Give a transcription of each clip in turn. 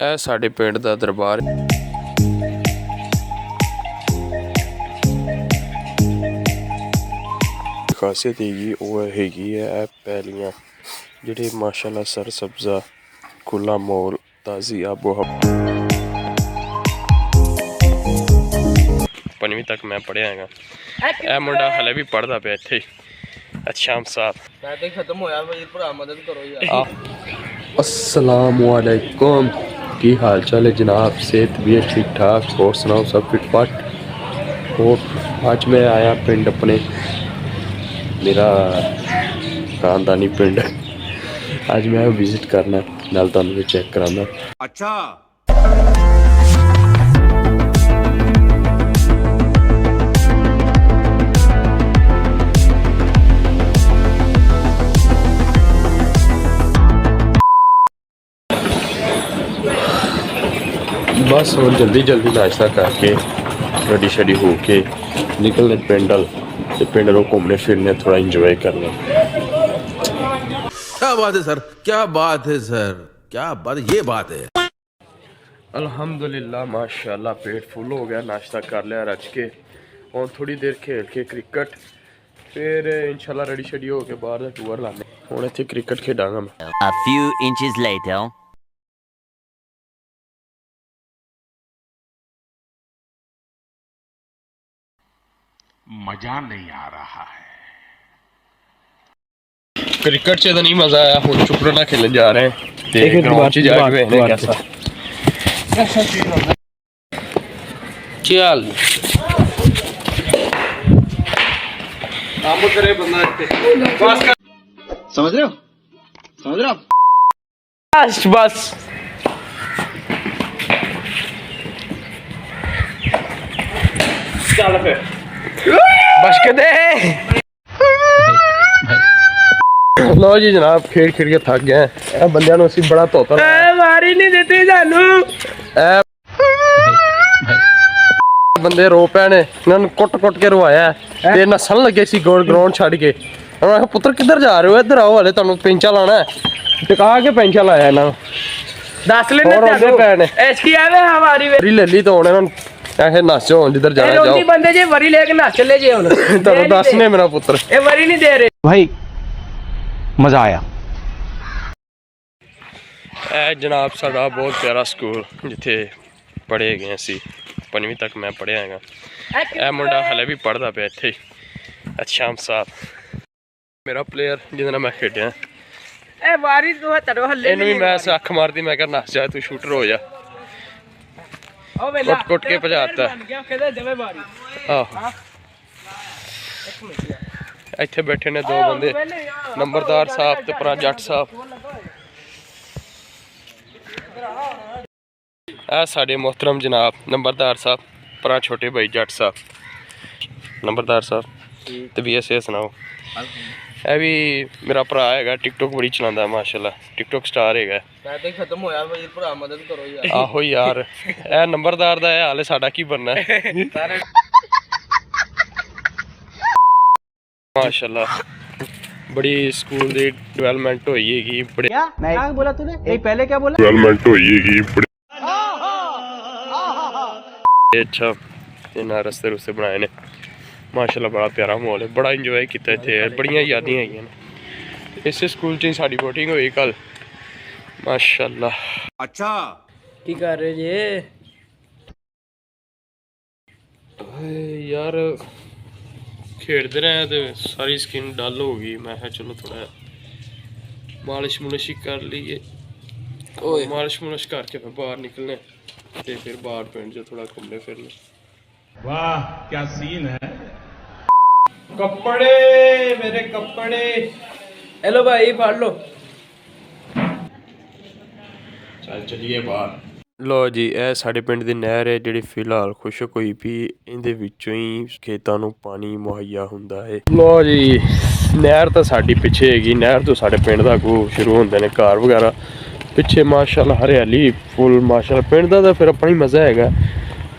ਇਹ ਸਾਡੇ ਪਿੰਡ ਦਾ ਦਰਬਾਰ ਖਾਸੀਅਤ ਹੈਗੀ ਉਹ ਹੈਗੀ ਹੈ ਇਹ ਪੈਲੀਆਂ ਜਿਹੜੇ ਮਾਸ਼ਾਅੱਲਾ ਸਰ ਸਬਜ਼ਾ ਖੁੱਲਾ ਮੋਲ ਤਾਜ਼ੀ ਆਬੋ ਹਵਾ। 5ਵੀਂ ਤੱਕ ਮੈਂ ਪੜ੍ਹਿਆ ਹੈਗਾ। ਇਹ ਮੁੰਡਾ ਹਲੇ ਵੀ ਪੜ੍ਹਦਾ ਪਿਆ ਇੱਥੇ ਸ਼ਾਮ ਸਾਹਿਬ। ਮੈਂ ਤੇ ਖਤਮ ਹੋਇਆ ਭਾਈ ਭਰਾ ਮਦਦ ਕਰੋ ਯਾਰ। अस्सलामु अलैकुम की हाल चाल है जनाब? सेहत भी है ठीक ठाक? और सुनाओ सब फिट फाट? और आज मैं आया पिंड अपने, मेरा खानदानी पिंड। आज मैं विजिट करना नाल तुहानू चेक कराना। अच्छा बस और जल्दी जल्दी नाश्ता करके रेडी शेडी हो के निकलने पिंड ते पिंड नो घूमने फिरने थोड़ा इंजॉय करने। क्या बात है सर, क्या बात है सर, क्या बात, ये बात है। अल्हम्दुलिल्लाह माशाल्लाह पेट फुल हो गया, नाश्ता कर लिया रच के और थोड़ी देर खेल के क्रिकेट, फिर इंशाल्लाह रेडी शेडी हो के बाहर दा टूर लाने। हुण इत्थे क्रिकेट खेडांगा मैं। A few inches later. मजा नहीं आ रहा है। क्रिकेट से तो नहीं मजा आया, हुण चुपड़ना खेलन जा रहे हैं ते ग्राउंड च जाके वेखने कैसा चल काम करे बंदा इत्थे बस कर। समझ रहे हो आप? बस बस चल फिर बस के दे। लो जी जनाब खेड खेड के थक गए। बंदियां नूं असीं बड़ा तोता मारी नहीं देती सानू। बंदे रो पे ने, इन्होंने कुट कुट के रवाया ते नसन लगे सी ग्राउंड छड़ के। मैं पुत्र किधर जा रहे हो? इधर आओ, हले तुहानू पेंचा लाना है। टिका के पेंचा लाया इन्हां दस लेने पैने इसकी आवे हमारी वरी ले ली तो हुण इन्हां ऐसे नाचो जिधर जाना जाओ। बंदे जे वरी लेके नाच चले जे हुण तुहानू दसने मेरा पुत्र ए वरी नहीं दे रहे भाई। मजा आया। जनाब साडा बहुत प्यारा स्कूल जिथे पढ़े गए असी 5वीं तक मैं पढ़िया हैगा। ए मुंडा हले भी पढ़दा पिया इत्थे शाम साहब मेरा प्लेयर जिहदे नाल मैं खेडिया। ए वारी तो तरो हल्ले इन्हू भी मैं अख मारदी मैं कह नस जा तू शूटर हो जा। कुट कुट के भजाता इत्थे बैठे ने दो बंदे, नंबरदार साहब ते परा जट साहब। आ साडे मोहतरम जनाब नंबरदार साहब, परा छोटे भाई जट साहब। नंबरदार साहब ते भी ऐसे सुनाओ। ਇਹ ਵੀ ਮੇਰਾ ਭਰਾ ਹੈਗਾ, ਟਿਕਟੋਕ ਬੜੀ ਚਲਾਉਂਦਾ ਮਾਸ਼ਾਅੱਲਾ, ਟਿਕਟੋਕ ਸਟਾਰ ਹੈਗਾ। ਮੈਂ ਤੇ ਖਤਮ ਹੋਇਆ ਭਾਈ ਭਰਾ ਮਦਦ ਕਰੋ ਯਾਰ। ਆਹੋ ਯਾਰ ਇਹ ਨੰਬਰਦਾਰ ਦਾ ਹੈ, ਹਾਲੇ ਸਾਡਾ ਕੀ ਬਣਨਾ ਹੈ। माशाल्लाह बड़ी स्कूल दी डेवलपमेंट होई हैगी। बड़े क्या बोला तूने? नहीं पहले क्या बोला? डेवलपमेंट होई हैगी बड़े अच्छा इन्ना रस्ते रुस्ते बनाए ने माशाल्लाह। बड़ा प्यारा माहौल है, बड़ा इंजॉय किया इत्थे, बड़ियां यादां हैगियां। इस स्कूल च ही साडी वोटिंग होई कल माशाल्लाह। अच्छा की कर रहे जे यार खेडते रहे तो सारी स्किन डल हो गई। मैं चलो थोड़ा मालिश मुलिश ही कर लीए। मालिश मुलिश करके फिर बाहर निकलने ते फिर बाहर पिंड च थोड़ा घूमने फिरने। वाह क्या सीन है। कपड़े मेरे कपड़े हेलो भाई पढ़ लो। चल चलिए बाहर। लो जी ਇਹ ਸਾਡੇ ਪਿੰਡ ਦੀ ਨਹਿਰ ਹੈ ਜਿਹੜੀ ਫਿਲਹਾਲ ਖੁਸ਼ਕ ਹੋਈ ਵੀ ਇਹਦੇ ਵਿੱਚੋਂ ਹੀ ਖੇਤਾਂ ਨੂੰ ਪਾਣੀ ਮੁਹੱਈਆ ਹੁੰਦਾ ਹੈ। ਲੋ ਜੀ ਨਹਿਰ ਤਾਂ ਸਾਡੀ ਪਿੱਛੇ ਹੈਗੀ, ਨਹਿਰ ਤੋਂ ਸਾਡੇ ਪਿੰਡ ਦਾ ਅੱਗੋਂ ਸ਼ੁਰੂ ਹੁੰਦੇ ਨੇ ਘਰ ਵਗੈਰਾ ਪਿੱਛੇ ਮਾਸ਼ਾਅੱਲਾ ਹਰਿਆਲੀ ਫੁੱਲ ਮਾਸ਼ਾਅੱਲਾ। ਪਿੰਡ ਦਾ ਤਾਂ ਫਿਰ ਆਪਣਾ ਹੀ ਮਜ਼ਾ ਹੈਗਾ।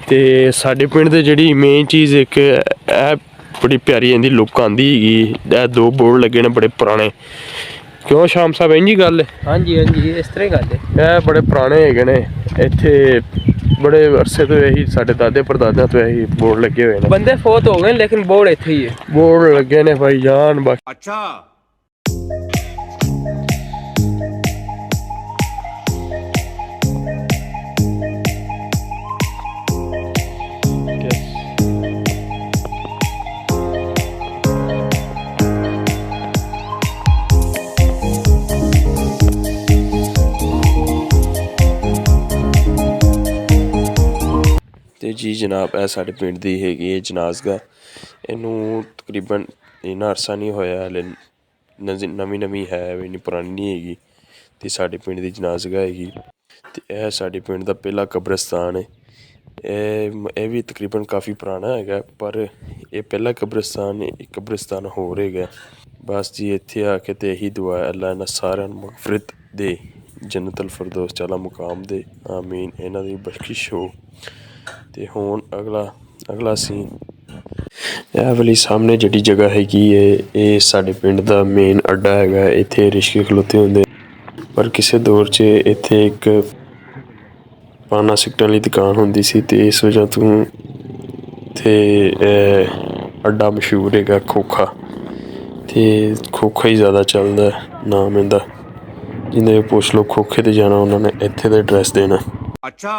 ਤੇ ਸਾਡੇ ਪਿੰਡ ਦੇ ਜਿਹੜੀ ਮੇਨ ਚੀਜ਼ ਇੱਕ ਇਹ ਬੜੀ ਪਿਆਰੀ ਇਹਦੀ ਲੁੱਕ ਆਉਂਦੀ ਹੈਗੀ। ਇਹ ਦੋ ਬੋਰਡ ਲੱਗੇ ਨੇ ਬੜੇ ਪੁਰਾਣੇ ਕਿਉਂ ਸ਼ਾਮ ਸਾਹਿਬ ਇੰਜੀ ਗੱਲ ਹੈ? हाँ जी इस तरह ही गल है। ਇਹ ਬੜੇ ਪੁਰਾਣੇ ਹੈਗੇ ਨੇ ਇੱਥੇ, ਬੜੇ ਅਰਸੇ ਤੋਂ ਇਹੀ ਸਾਡੇ ਦਾਦੇ ਪੜਦਾਦਿਆਂ ਤੋਂ ਇਹੀ ਬੋਰਡ ਲੱਗੇ ਹੋਏ ਨੇ। बंदे फोत हो गए लेकिन बोर्ड इत्थे ही है। ਬੋਰਡ ਲੱਗੇ ਨੇ ਭਾਈ ਜਾਨ ਬਾਕੀ। अच्छा। ਤੇ ਜੀ ਜਨਾਬ, ਇਹ ਸਾਡੇ ਪਿੰਡ ਦੀ ਹੈਗੀ ਹੈ ਜਨਾਜ਼ਗਾਹ। ਇਹਨੂੰ ਤਕਰੀਬਨ ਇੰਨਾ ਅਰਸਾ ਨਹੀਂ ਹੋਇਆ ਹਲੇ, ਨਵੀਂ ਨਵੀਂ ਹੈ ਵੀ, ਇੰਨੀ ਪੁਰਾਣੀ ਨਹੀਂ ਹੈਗੀ। ਤੇ ਸਾਡੇ ਪਿੰਡ ਦੀ ਜਨਾਜ਼ਗਾਹ ਹੈਗੀ। ਤੇ ਇਹ ਸਾਡੇ ਪਿੰਡ ਦਾ ਪਹਿਲਾ ਕਬਰਸਤਾਨ ਹੈ। ਇਹ ਵੀ ਤਕਰੀਬਨ ਕਾਫੀ ਪੁਰਾਣਾ ਹੈਗਾ, ਪਰ ਇਹ ਪਹਿਲਾ ਕਬਰਸਤਾਨ ਹੈ। ਇੱਕ ਕਬਰਸਤਾਨ ਹੋਰ ਹੈਗਾ। ਬਸ ਜੀ ਇੱਥੇ ਆ ਕੇ ਤੇ ਇਹੀ ਦੁਆ ਹੈ, ਅੱਲਾ ਇਹਨਾਂ ਸਾਰਿਆਂ ਨੂੰ ਮਗਫਰਤ ਦੇ, ਜੰਨਤੁਲ ਫਿਰਦੌਸ ਵਾਲਾ ਮੁਕਾਮ ਦੇ, ਆਮੀਨ। ਇਹਨਾਂ ਦੀ ਬਖਸ਼ਿਸ਼ ਹੋ। ਤੇ ਹੁਣ ਅਗਲਾ ਸੀਨ, ਇਹ ਵਾਲੀ ਸਾਹਮਣੇ ਜਿਹੜੀ ਜਗ੍ਹਾ ਹੈਗੀ ਹੈ, ਇਹ ਸਾਡੇ ਪਿੰਡ ਦਾ ਮੇਨ ਅੱਡਾ ਹੈਗਾ। ਇੱਥੇ ਰਿਕਸ਼ੇ ਖਲੋਤੇ ਹੁੰਦੇ, ਪਰ ਕਿਸੇ ਦੌਰ 'ਚ ਇੱਥੇ ਇੱਕ ਪਾਨਾ ਸਿਗਟਾਂ ਵਾਲੀ ਦੁਕਾਨ ਹੁੰਦੀ ਸੀ, ਤੇ ਇਸ ਵਜ੍ਹਾ ਤੋਂ ਇੱਥੇ ਅੱਡਾ ਮਸ਼ਹੂਰ ਹੈਗਾ ਖੋਖਾ। ਤੇ ਖੋਖਾ ਹੀ ਜ਼ਿਆਦਾ ਚੱਲਦਾ ਨਾਮ ਇਹਦਾ। ਜਿੰਨੇ ਪੁੱਛ ਲਓ ਖੋਖੇ 'ਤੇ ਜਾਣਾ, ਉਹਨਾਂ ਨੇ ਇੱਥੇ ਦਾ ਐਡਰੈਸ ਦੇਣਾ। अच्छा।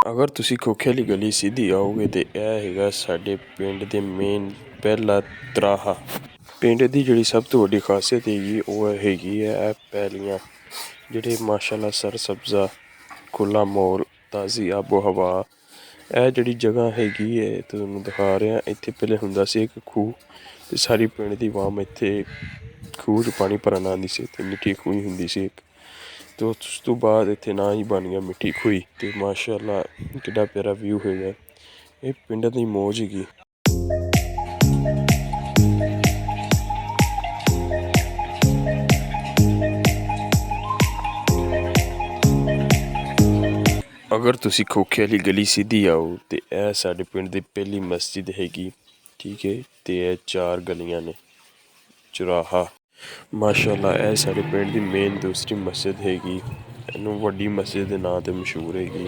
ਅਗਰ ਤੁਸੀਂ ਖੋਖੇ ਵਾਲੀ ਗਲੀ ਸਿੱਧੀ ਆਓਗੇ ਤੇ ਇਹ ਹੈਗਾ ਸਾਡੇ ਪਿੰਡ ਦੇ ਮੇਨ ਪਹਿਲਾ ਤਰਾਹਾ। ਪਿੰਡ ਦੀ ਜਿਹੜੀ ਸਭ ਤੋਂ ਵੱਡੀ ਖਾਸੀਅਤ ਹੈਗੀ ਉਹ ਹੈਗੀ ਹੈ ਇਹ ਪੈਲੀਆਂ, ਜਿਹੜੇ ਮਾਸ਼ਾਅੱਲਾ ਸਰਸਬਜ਼ਾ, ਖੁੱਲ੍ਹਾ ਮਾਹੌਲ, ਤਾਜ਼ੀ ਆਬੋ ਹਵਾ। ਇਹ ਜਿਹੜੀ ਜਗ੍ਹਾ ਹੈਗੀ ਹੈ ਤੁਹਾਨੂੰ ਦਿਖਾ ਰਿਹਾ, ਇੱਥੇ ਪਹਿਲੇ ਹੁੰਦਾ ਸੀ ਇੱਕ ਖੂਹ, ਤੇ ਸਾਰੀ ਪਿੰਡ ਦੀ ਆਵਾਮ ਇੱਥੇ ਖੂਹ 'ਚ ਪਾਣੀ ਭਰਨ ਆਉਂਦੀ ਸੀ। ਤੇ ਮਿੱਟੀ ਖੂਹ ਹੁੰਦੀ ਸੀ ਇੱਕ, ਤੇ ਉਸ ਤੋਂ ਬਾਅਦ ਇੱਥੇ ਨਾ ਹੀ ਬਣ ਗਿਆ ਮਿੱਟੀ ਖੂਹੀ। ਤੇ ਮਾਸ਼ਾਅੱਲਾ ਕਿੱਡਾ ਪਿਆਰਾ ਵਿਊ ਹੈਗਾ। ਇਹ ਪਿੰਡ ਦੀ ਮੌਜ ਹੈਗੀ। ਅਗਰ ਤੁਸੀਂ ਖੋਖੇ ਵਾਲੀ ਗਲੀ ਸਿੱਧੀ ਆਓ ਤੇ ਇਹ ਸਾਡੇ ਪਿੰਡ ਦੀ ਪਹਿਲੀ ਮਸਜਿਦ ਹੈਗੀ, ਠੀਕ ਹੈ। ਤੇ ਇਹ 4 ਗਲੀਆਂ ਨੇ, ਚੁਰਾਹਾ। ਮਾਸ਼ਾਅੱਲਾ ਇਹ ਸਾਡੇ ਪਿੰਡ ਦੀ ਮੇਨ ਦੂਸਰੀ ਮਸਜਿਦ ਹੈਗੀ। ਇਹਨੂੰ ਵੱਡੀ ਮਸਜਿਦ ਦੇ ਨਾਂ 'ਤੇ ਮਸ਼ਹੂਰ ਹੈਗੀ।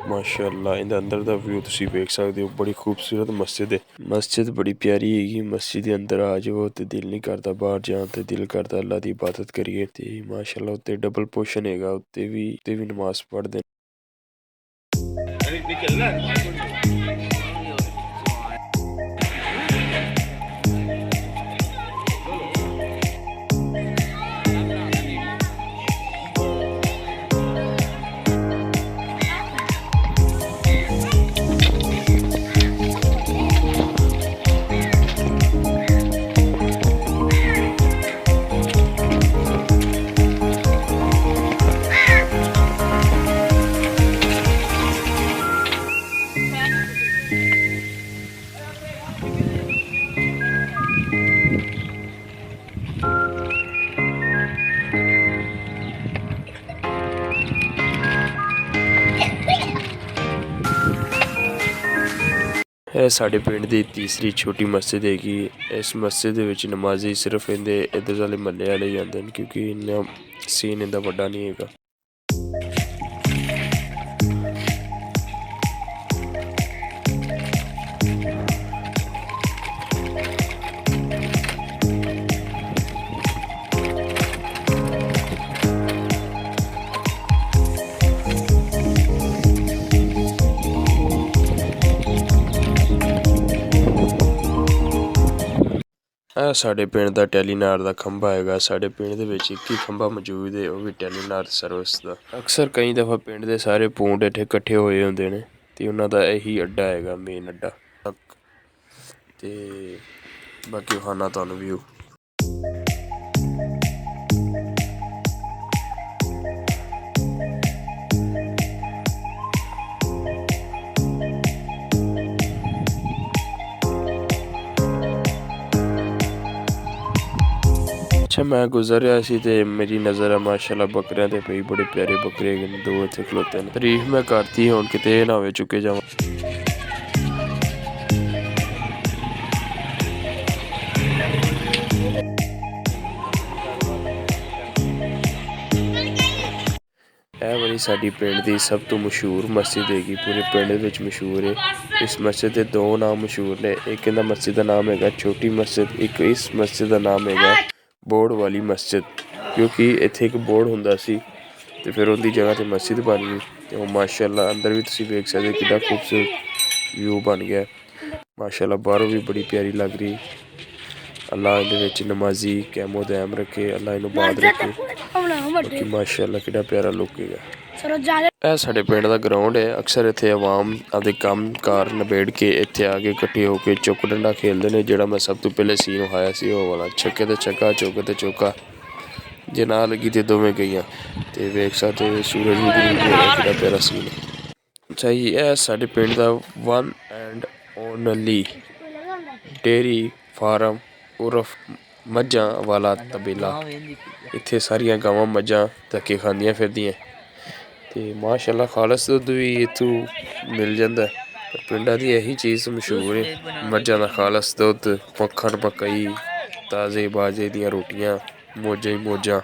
ਮਾਸ਼ਾਅੱਲਾ ਇਹਦੇ ਅੰਦਰ ਦਾ ਵਿਊ ਤੁਸੀਂ ਵੇਖ ਸਕਦੇ ਹੋ, ਬੜੀ ਖੂਬਸੂਰਤ ਮਸਜਿਦ ਹੈ। ਮਸਜਿਦ ਬੜੀ ਪਿਆਰੀ ਹੈਗੀ। ਮਸਜਿਦ ਦੇ ਅੰਦਰ ਆ ਜਾਓ ਤੇ ਦਿਲ ਨਹੀਂ ਕਰਦਾ ਬਾਹਰ ਜਾਣ ਤੇ, ਦਿਲ ਕਰਦਾ ਅੱਲਾ ਦੀ ਇਬਾਦਤ ਕਰੀਏ। ਤੇ ਮਾਸ਼ਾਅੱਲਾ ਉੱਤੇ ਡਬਲ ਪੋਰਸ਼ਨ ਹੈਗਾ, ਉੱਤੇ ਵੀ ਨਮਾਜ਼ ਪੜ੍ਹਦੇ। ਇਹ ਸਾਡੇ ਪਿੰਡ ਦੀ ਤੀਸਰੀ ਛੋਟੀ ਮਸਜਿਦ ਹੈਗੀ। ਇਸ ਮਸਜਿਦ ਦੇ ਵਿੱਚ ਨਮਾਜ਼ੀ ਸਿਰਫ ਇਹਦੇ ਇੱਧਰ ਵਾਲੇ ਮਹੱਲੇ ਵਾਲੇ ਜਾਂਦੇ ਨੇ, ਕਿਉਂਕਿ ਇੰਨਾ ਸੀਨ ਇਹਦਾ ਵੱਡਾ ਨਹੀਂ ਹੈਗਾ। ਇਹ ਸਾਡੇ ਪਿੰਡ ਦਾ ਟੈਲੀਨਾਰ ਦਾ ਖੰਭਾ ਹੈਗਾ। ਸਾਡੇ ਪਿੰਡ ਦੇ ਵਿੱਚ ਇੱਕ ਹੀ ਖੰਭਾ ਮੌਜੂਦ ਹੈ, ਉਹ ਵੀ ਟੈਲੀਨਾਰ ਸਰਵਿਸ ਦਾ। ਅਕਸਰ ਕਈ ਦਫਾ ਪਿੰਡ ਦੇ ਸਾਰੇ ਪੂੰਡ ਇੱਥੇ ਇਕੱਠੇ ਹੋਏ ਹੁੰਦੇ ਨੇ, ਤੇ ਉਹਨਾਂ ਦਾ ਇਹੀ ਅੱਡਾ ਹੈਗਾ, ਮੇਨ ਅੱਡਾ। ਤੇ ਬਾਕੀ ਖਾਣਾ ਤੁਹਾਨੂੰ ਵੀ ਅੱਛਾ। ਮੈਂ ਗੁਜ਼ਰ ਰਿਹਾ ਸੀ ਤੇ ਮੇਰੀ ਨਜ਼ਰ ਮਾਸ਼ਾਅੱਲਾ ਬੱਕਰਿਆਂ ਤੇ ਪਈ। ਬੜੇ ਪਿਆਰੇ ਬੱਕਰੇ ਹੈਗੇ ਨੇ, 2 ਇੱਥੇ ਖਲੋਤੇ ਨੇ। ਤਾਰੀਫ ਮੈਂ ਕਰਤੀ, ਹੁਣ ਕਿਤੇ ਇਹ ਨਾ ਹੋਵੇ ਚੁੱਕੇ ਜਾਵਾਂ। ਜਿਹੜੀ ਸਾਡੀ ਪਿੰਡ ਦੀ ਸਭ ਤੋਂ ਮਸ਼ਹੂਰ ਮਸਜਿਦ ਹੈਗੀ, ਪੂਰੇ ਪਿੰਡ ਦੇ ਵਿੱਚ ਮਸ਼ਹੂਰ ਹੈ। ਇਸ ਮਸਜਿਦ ਦੇ ਦੋ ਨਾਮ ਮਸ਼ਹੂਰ ਨੇ। ਇੱਕ ਇਹਦਾ ਮਸਜਿਦ ਦਾ ਨਾਮ ਹੈਗਾ ਛੋਟੀ ਮਸਜਿਦ, ਇੱਕ ਇਸ ਮਸਜਿਦ ਦਾ ਨਾਮ ਹੈਗਾ ਬੋਰਡ ਵਾਲੀ ਮਸਜਿਦ, ਕਿਉਂਕਿ ਇੱਥੇ ਇੱਕ ਬੋਰਡ ਹੁੰਦਾ ਸੀ ਤੇ ਫਿਰ ਉਹਦੀ ਜਗ੍ਹਾ ਤੇ ਮਸਜਿਦ ਬਣ ਗਈ। ਤੇ ਉਹ ਮਾਸ਼ਾਅੱਲਾ ਅੰਦਰ ਵੀ ਤੁਸੀਂ ਵੇਖ ਸਕਦੇ ਕਿੰਨਾ ਖੂਬਸੂਰਤ ਵਿਊ ਬਣ ਗਿਆ। ਮਾਸ਼ਾਅੱਲਾ ਬਾਹਰੋਂ ਵੀ ਬੜੀ ਪਿਆਰੀ ਲੱਗ ਰਹੀ। ਅੱਲਾ ਇਹਦੇ ਵਿੱਚ ਨਮਾਜ਼ੀ ਕੈਮੋ ਦੈਮ ਰੱਖੇ, ਅੱਲਾ ਇਹਨੂੰ ਬਾਦ ਰੱਖੇ। ਬਾਕੀ ਮਾਸ਼ਾਅੱਲਾ ਕਿੰਨਾ ਪਿਆਰਾ ਲੁੱਕ ਹੈਗਾ। ਇਹ ਸਾਡੇ ਪਿੰਡ ਦਾ ਗਰਾਊਂਡ ਹੈ। ਅਕਸਰ ਇੱਥੇ ਆਵਾਮ ਆਪਦੇ ਕੰਮ ਕਾਰ ਨਿਬੇੜ ਕੇ ਇੱਥੇ ਆ ਕੇ ਇਕੱਠੇ ਹੋ ਕੇ ਚੁੱਕ ਡੰਡਾ ਖੇਡਦੇ ਨੇ। ਜਿਹੜਾ ਮੈਂ ਸਭ ਤੋਂ ਪਹਿਲੇ ਸੀਨ ਵਿਖਾਇਆ ਸੀ ਉਹ ਵਾਲਾ, ਛੱਕੇ ਤੇ ਛੱਕਾ ਚੌਕੇ ਤੇ ਚੌਕਾ, ਜੇ ਨਾ ਲੱਗੀ ਤੇ ਦੋਵੇਂ ਗਈਆਂ। ਤੇ ਵੇਖ ਸਕਦੇ ਸੂਰਜ ਵੀ ਗਰੀਬ ਹੋ ਰਿਹਾ, ਕਿੰਨਾ ਪਿਆਰਾ ਸੀਨ ਅੱਛਾ ਜੀ। ਇਹ ਸਾਡੇ ਪਿੰਡ ਦਾ one and only dairy farm ਉਰਫ ਮੱਝਾਂ ਵਾਲਾ ਤਬੇਲਾ। ਇੱਥੇ ਸਾਰੀਆਂ ਗਾਵਾਂ ਮੱਝਾਂ ਧੱਕੇ ਖਾਂਦੀਆਂ ਫਿਰਦੀਆਂ ਤੇ ਮਾਸ਼ਾਅੱਲਾ ਖਾਲਸ ਦੁੱਧ ਵੀ ਇੱਥੋਂ ਮਿਲ ਜਾਂਦਾ। ਪਿੰਡਾਂ ਦੀ ਇਹੀ ਚੀਜ਼ ਮਸ਼ਹੂਰ ਹੈ, ਮੱਝਾਂ ਦਾ ਖਾਲਸ ਦੁੱਧ, ਮੱਖਣ, ਮਕਈ, ਤਾਜ਼ੇ ਬਾਜੇ ਦੀਆਂ ਰੋਟੀਆਂ, ਮੌਜਾਂ ਹੀ ਮੌਜਾਂ।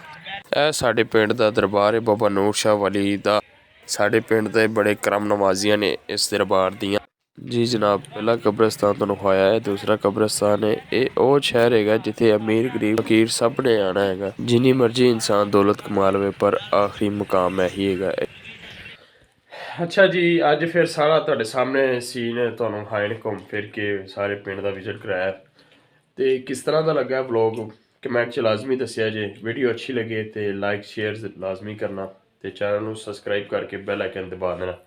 ਇਹ ਸਾਡੇ ਪਿੰਡ ਦਾ ਦਰਬਾਰ ਹੈ ਬਾਬਾ ਨੂਰ ਸ਼ਾਹ ਵਾਲੀ ਦਾ। ਸਾਡੇ ਪਿੰਡ ਦੇ ਬੜੇ ਕਰਮ ਨਵਾਜ਼ੀਆਂ ਨੇ ਇਸ ਦਰਬਾਰ ਦੀਆਂ। ਜੀ ਜਨਾਬ, ਪਹਿਲਾ ਕਬਰਸਤਾਨ ਤੁਹਾਨੂੰ ਹੋਇਆ ਹੈ। ਦੂਸਰਾ ਕਬਰਸਤਾਨ ਹੈ, ਇਹ ਉਹ ਸ਼ਹਿਰ ਹੈਗਾ ਜਿੱਥੇ ਅਮੀਰ ਗਰੀਬ ਫਕੀਰ ਸਭ ਨੇ ਆਉਣਾ ਹੈਗਾ। ਜਿੰਨੀ ਮਰਜ਼ੀ ਇਨਸਾਨ ਦੌਲਤ ਕਮਾ ਲਵੇ ਪਰ ਆਖਰੀ ਮੁਕਾਮ ਇਹੀ ਹੈਗਾ। ਅੱਛਾ ਜੀ, ਅੱਜ ਫਿਰ ਸਾਰਾ ਤੁਹਾਡੇ ਸਾਹਮਣੇ ਸੀਨ ਤੁਹਾਨੂੰ ਹਾਈਨ ਘੁੰਮ ਫਿਰ ਕੇ ਸਾਰੇ ਪਿੰਡ ਦਾ ਵਿਜ਼ਿਟ ਕਰਾਇਆ। ਤੇ ਕਿਸ ਤਰ੍ਹਾਂ ਦਾ ਲੱਗਾ ਵਲੌਗ ਕਮੈਂਟ 'ਚ ਲਾਜ਼ਮੀ ਦੱਸਿਆ ਜੇ। ਵੀਡੀਓ ਅੱਛੀ ਲੱਗੇ ਤੇ ਲਾਈਕ ਸ਼ੇਅਰ ਲਾਜ਼ਮੀ ਕਰਨਾ ਤੇ ਚੈਨਲ ਨੂੰ ਸਬਸਕ੍ਰਾਈਬ ਕਰਕੇ ਬੈਲ ਆਈਕਨ ਦਬਾ ਦੇਣਾ।